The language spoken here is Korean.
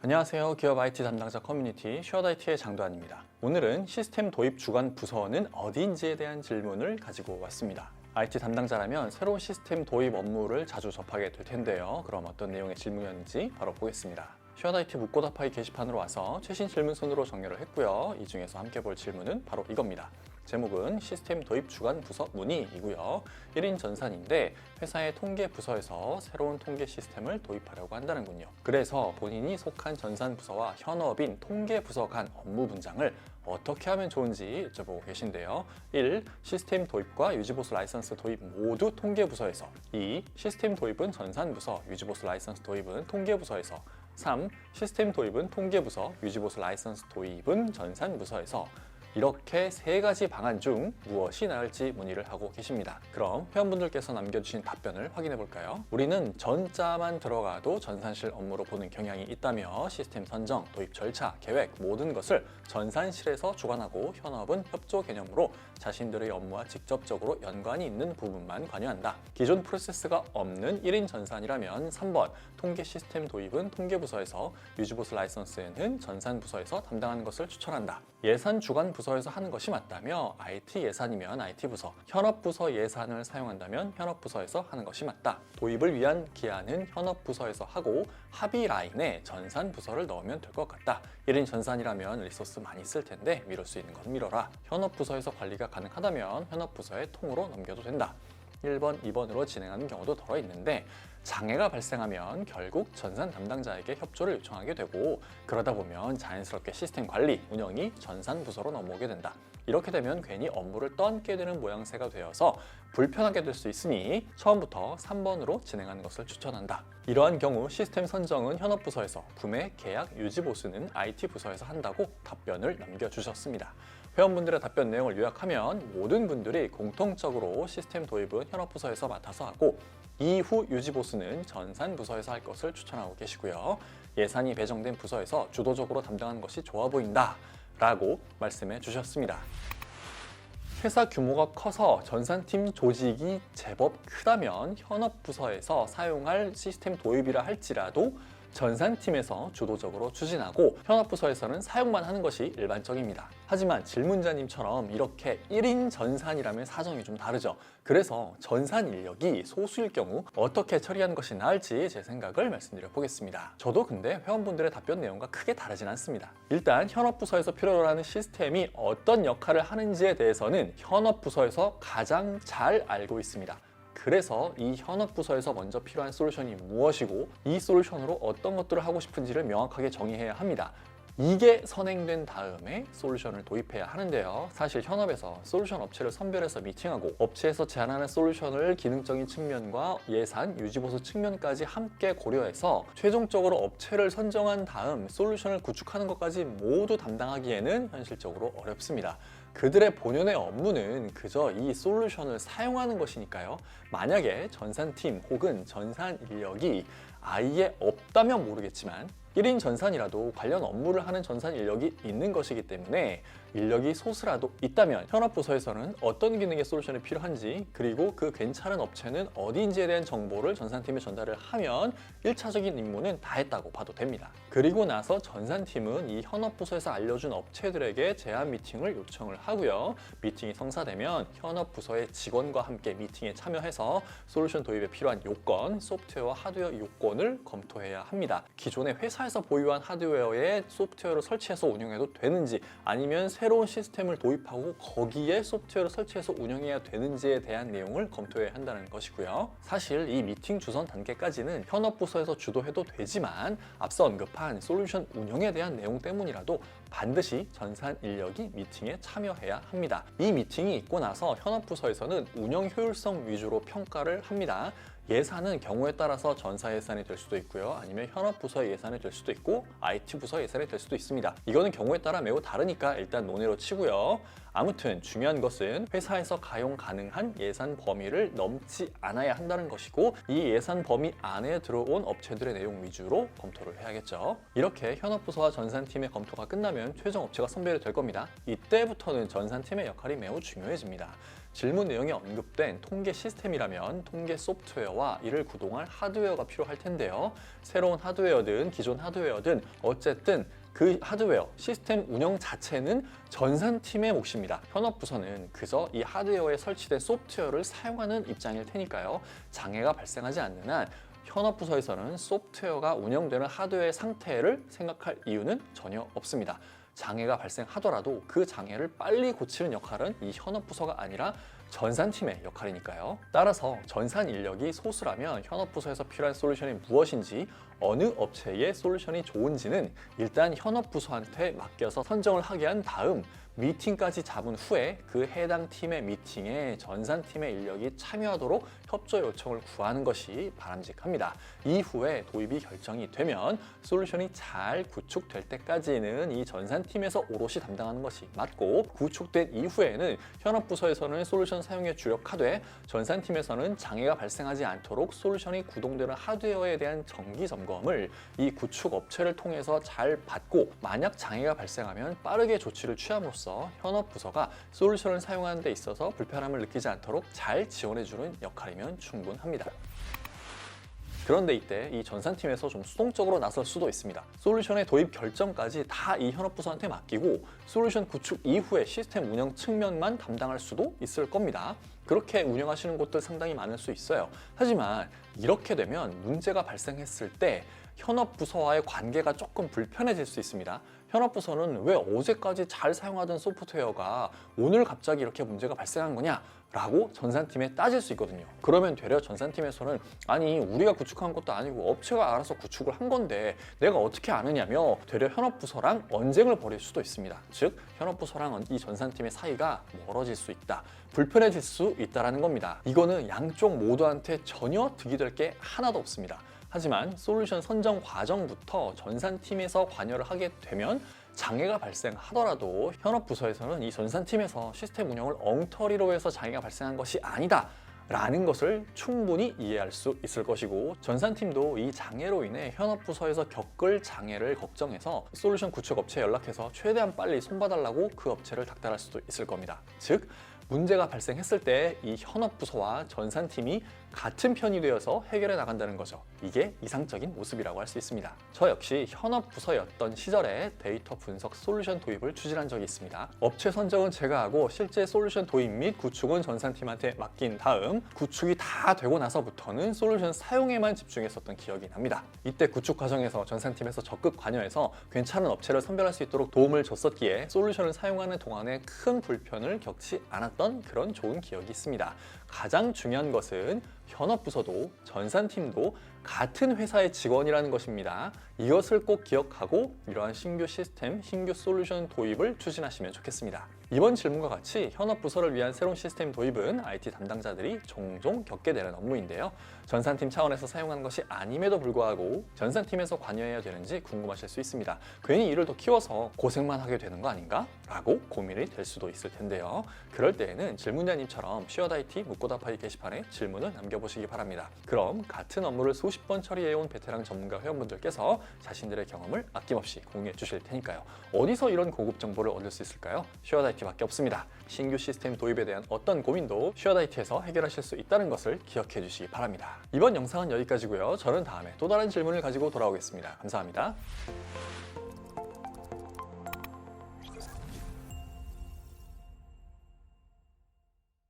안녕하세요. 기업 IT 담당자 커뮤니티 쉐어드IT의 장도환입니다. 오늘은 시스템 도입 주관 부서는 어디인지에 대한 질문을 가지고 왔습니다. IT 담당자라면 새로운 시스템 도입 업무를 자주 접하게 될 텐데요. 그럼 어떤 내용의 질문이었는지 바로 보겠습니다. 쉐어드IT 묻고 답하기 게시판으로 와서 최신 질문 순으로 정렬을 했고요. 이 중에서 함께 볼 질문은 바로 이겁니다. 제목은 시스템 도입 주관 부서 문의이고요. 1인 전산인데 회사의 통계 부서에서 새로운 통계 시스템을 도입하려고 한다는군요. 그래서 본인이 속한 전산 부서와 현업인 통계 부서 간 업무 분장을 어떻게 하면 좋은지 여쭤보고 계신데요. 1. 시스템 도입과 유지보수 라이선스 도입 모두 통계 부서에서. 2. 시스템 도입은 전산 부서, 유지보수 라이선스 도입은 통계 부서에서. 3. 시스템 도입은 통계 부서, 유지보수 라이선스 도입은 전산 부서에서. 이렇게 세 가지 방안 중 무엇이 나을지 문의를 하고 계십니다. 그럼 회원분들께서 남겨주신 답변을 확인해 볼까요? 우리는 전자만 들어가도 전산실 업무로 보는 경향이 있다며 시스템 선정, 도입 절차, 계획 모든 것을 전산실에서 주관하고 현업은 협조 개념으로 자신들의 업무와 직접적으로 연관이 있는 부분만 관여한다. 기존 프로세스가 없는 1인 전산이라면 3번 통계 시스템 도입은 통계부서에서, 유지보수 라이선스는 전산부서에서 담당하는 것을 추천한다. 예산 주관 부서에서 하는 것이 맞다며 IT 예산이면 IT부서, 현업부서 예산을 사용한다면 현업부서에서 하는 것이 맞다. 도입을 위한 기한은 현업부서에서 하고 합의 라인에 전산부서를 넣으면 될 것 같다. 1인 전산이라면 리소스 많이 쓸 텐데 미룰 수 있는 건 미뤄라. 현업부서에서 관리가 가능하다면 현업부서의 통으로 넘겨도 된다. 1번, 2번으로 진행하는 경우도 덜어 있는데 장애가 발생하면 결국 전산 담당자에게 협조를 요청하게 되고 그러다 보면 자연스럽게 시스템 관리, 운영이 전산 부서로 넘어오게 된다. 이렇게 되면 괜히 업무를 떠안게 되는 모양새가 되어서 불편하게 될 수 있으니 처음부터 3번으로 진행하는 것을 추천한다. 이러한 경우 시스템 선정은 현업부서에서, 구매, 계약, 유지 보수는 IT부서에서 한다고 답변을 남겨주셨습니다. 회원분들의 답변 내용을 요약하면 모든 분들이 공통적으로 시스템 도입은 현업부서에서 맡아서 하고 이후 유지보수는 전산부서에서 할 것을 추천하고 계시고요. 예산이 배정된 부서에서 주도적으로 담당하는 것이 좋아 보인다 라고 말씀해 주셨습니다. 회사 규모가 커서 전산팀 조직이 제법 크다면 현업부서에서 사용할 시스템 도입이라 할지라도 전산팀에서 주도적으로 추진하고 현업부서에서는 사용만 하는 것이 일반적입니다. 하지만 질문자님처럼 이렇게 1인 전산이라면 사정이 좀 다르죠. 그래서 전산 인력이 소수일 경우 어떻게 처리하는 것이 나을지 제 생각을 말씀드려 보겠습니다. 저도 근데 회원분들의 답변 내용과 크게 다르진 않습니다. 일단 현업부서에서 필요로 하는 시스템이 어떤 역할을 하는지에 대해서는 현업부서에서 가장 잘 알고 있습니다. 그래서 이 현업부서에서 먼저 필요한 솔루션이 무엇이고 이 솔루션으로 어떤 것들을 하고 싶은지를 명확하게 정의해야 합니다. 이게 선행된 다음에 솔루션을 도입해야 하는데요. 사실 현업에서 솔루션 업체를 선별해서 미팅하고 업체에서 제안하는 솔루션을 기능적인 측면과 예산, 유지보수 측면까지 함께 고려해서 최종적으로 업체를 선정한 다음 솔루션을 구축하는 것까지 모두 담당하기에는 현실적으로 어렵습니다. 그들의 본연의 업무는 그저 이 솔루션을 사용하는 것이니까요. 만약에 전산팀 혹은 전산 인력이 아예 없다면 모르겠지만 1인 전산이라도 관련 업무를 하는 전산 인력이 있는 것이기 때문에 인력이 소수라도 있다면 현업부서에서는 어떤 기능의 솔루션이 필요한지 그리고 그 괜찮은 업체는 어디인지에 대한 정보를 전산팀에 전달을 하면 1차적인 임무는 다 했다고 봐도 됩니다. 그리고 나서 전산팀은 이 현업부서에서 알려준 업체들에게 제안 미팅을 요청을 하고요. 미팅이 성사되면 현업부서의 직원과 함께 미팅에 참여해서 솔루션 도입에 필요한 요건, 소프트웨어와 하드웨어 요건을 검토해야 합니다. 기존의 회사에서 보유한 하드웨어에 소프트웨어를 설치해서 운영해도 되는지 아니면 새로운 시스템을 도입하고 거기에 소프트웨어를 설치해서 운영해야 되는지에 대한 내용을 검토해야 한다는 것이고요. 사실 이 미팅 주선 단계까지는 현업부서에서 주도해도 되지만 앞서 언급한 솔루션 운영에 대한 내용 때문이라도 반드시 전산 인력이 미팅에 참여해야 합니다. 이 미팅이 있고 나서 현업부서에서는 운영 효율성 위주로 평가를 합니다. 예산은 경우에 따라서 전사 예산이 될 수도 있고요. 아니면 현업부서의 예산이 될 수도 있고 IT부서 예산이 될 수도 있습니다. 이거는 경우에 따라 매우 다르니까 일단 논의로 치고요. 아무튼 중요한 것은 회사에서 가용 가능한 예산 범위를 넘지 않아야 한다는 것이고 이 예산 범위 안에 들어온 업체들의 내용 위주로 검토를 해야겠죠. 이렇게 현업부서와 전산팀의 검토가 끝나면 최종 업체가 선별이 될 겁니다. 이때부터는 전산팀의 역할이 매우 중요해집니다. 질문 내용에 언급된 통계 시스템이라면 통계 소프트웨어와 이를 구동할 하드웨어가 필요할 텐데요. 새로운 하드웨어든 기존 하드웨어든 어쨌든 그 하드웨어, 시스템 운영 자체는 전산팀의 몫입니다. 현업부서는 그저 이 하드웨어에 설치된 소프트웨어를 사용하는 입장일 테니까요. 장애가 발생하지 않는 한 현업부서에서는 소프트웨어가 운영되는 하드웨어의 상태를 생각할 이유는 전혀 없습니다. 장애가 발생하더라도 그 장애를 빨리 고치는 역할은 이 현업부서가 아니라 전산팀의 역할이니까요. 따라서 전산 인력이 소수라면 현업부서에서 필요한 솔루션이 무엇인지 어느 업체의 솔루션이 좋은지는 일단 현업부서한테 맡겨서 선정을 하게 한 다음 미팅까지 잡은 후에 그 해당 팀의 미팅에 전산팀의 인력이 참여하도록 협조 요청을 구하는 것이 바람직합니다. 이후에 도입이 결정이 되면 솔루션이 잘 구축될 때까지는 이 전산팀에서 오롯이 담당하는 것이 맞고, 구축된 이후에는 현업부서에서는 솔루션 사용에 주력하되 전산팀에서는 장애가 발생하지 않도록 솔루션이 구동되는 하드웨어에 대한 정기 점검을 이 구축 업체를 통해서 잘 받고, 만약 장애가 발생하면 빠르게 조치를 취함으로써 현업부서가 솔루션을 사용하는 데 있어서 불편함을 느끼지 않도록 잘 지원해주는 역할이면 충분합니다. 그런데 이때 이 전산팀에서 좀 수동적으로 나설 수도 있습니다. 솔루션의 도입 결정까지 다 이 현업부서한테 맡기고 솔루션 구축 이후에 시스템 운영 측면만 담당할 수도 있을 겁니다. 그렇게 운영하시는 곳들 상당히 많을 수 있어요. 하지만 이렇게 되면 문제가 발생했을 때 현업부서와의 관계가 조금 불편해질 수 있습니다. 현업부서는 왜 어제까지 잘 사용하던 소프트웨어가 오늘 갑자기 이렇게 문제가 발생한 거냐? 라고 전산팀에 따질 수 있거든요. 그러면 되려 전산팀에서는 아니 우리가 구축한 것도 아니고 업체가 알아서 구축을 한 건데 내가 어떻게 아느냐며 되려 현업부서랑 언쟁을 벌일 수도 있습니다. 즉 현업부서랑 이 전산팀의 사이가 멀어질 수 있다, 불편해질 수 있다는 겁니다. 이거는 양쪽 모두한테 전혀 득이 될 게 하나도 없습니다. 하지만 솔루션 선정 과정부터 전산팀에서 관여를 하게 되면 장애가 발생하더라도 현업부서에서는 이 전산팀에서 시스템 운영을 엉터리로 해서 장애가 발생한 것이 아니다 라는 것을 충분히 이해할 수 있을 것이고, 전산팀도 이 장애로 인해 현업부서에서 겪을 장애를 걱정해서 솔루션 구축 업체에 연락해서 최대한 빨리 손봐달라고 그 업체를 닥달할 수도 있을 겁니다. 즉 문제가 발생했을 때 이 현업부서와 전산팀이 같은 편이 되어서 해결해 나간다는 거죠. 이게 이상적인 모습이라고 할 수 있습니다. 저 역시 현업부서였던 시절에 데이터 분석 솔루션 도입을 추진한 적이 있습니다. 업체 선정은 제가 하고 실제 솔루션 도입 및 구축은 전산팀한테 맡긴 다음 구축이 다 되고 나서부터는 솔루션 사용에만 집중했었던 기억이 납니다. 이때 구축 과정에서 전산팀에서 적극 관여해서 괜찮은 업체를 선별할 수 있도록 도움을 줬었기에 솔루션을 사용하는 동안에 큰 불편을 겪지 않았던 그런 좋은 기억이 있습니다. 가장 중요한 것은 현업부서도 전산팀도 같은 회사의 직원이라는 것입니다. 이것을 꼭 기억하고 이러한 신규 시스템, 신규 솔루션 도입을 추진하시면 좋겠습니다. 이번 질문과 같이 현업부서를 위한 새로운 시스템 도입은 IT 담당자들이 종종 겪게 되는 업무인데요. 전산팀 차원에서 사용하는 것이 아님에도 불구하고 전산팀에서 관여해야 되는지 궁금하실 수 있습니다. 괜히 일을 더 키워서 고생만 하게 되는 거 아닌가? 라고 고민이 될 수도 있을 텐데요. 그럴 때에는 질문자님처럼 쉬어다이티 묻고답하기 게시판에 질문을 남겨보시기 바랍니다. 그럼 같은 업무를 수십 번 처리해온 베테랑 전문가 회원분들께서 자신들의 경험을 아낌없이 공유해 주실 테니까요. 어디서 이런 고급 정보를 얻을 수 있을까요? 쉬어다이티밖에 없습니다. 신규 시스템 도입에 대한 어떤 고민도 쉬어다이티에서 해결하실 수 있다는 것을 기억해 주시기 바랍니다. 이번 영상은 여기까지고요. 저는 다음에 또 다른 질문을 가지고 돌아오겠습니다. 감사합니다.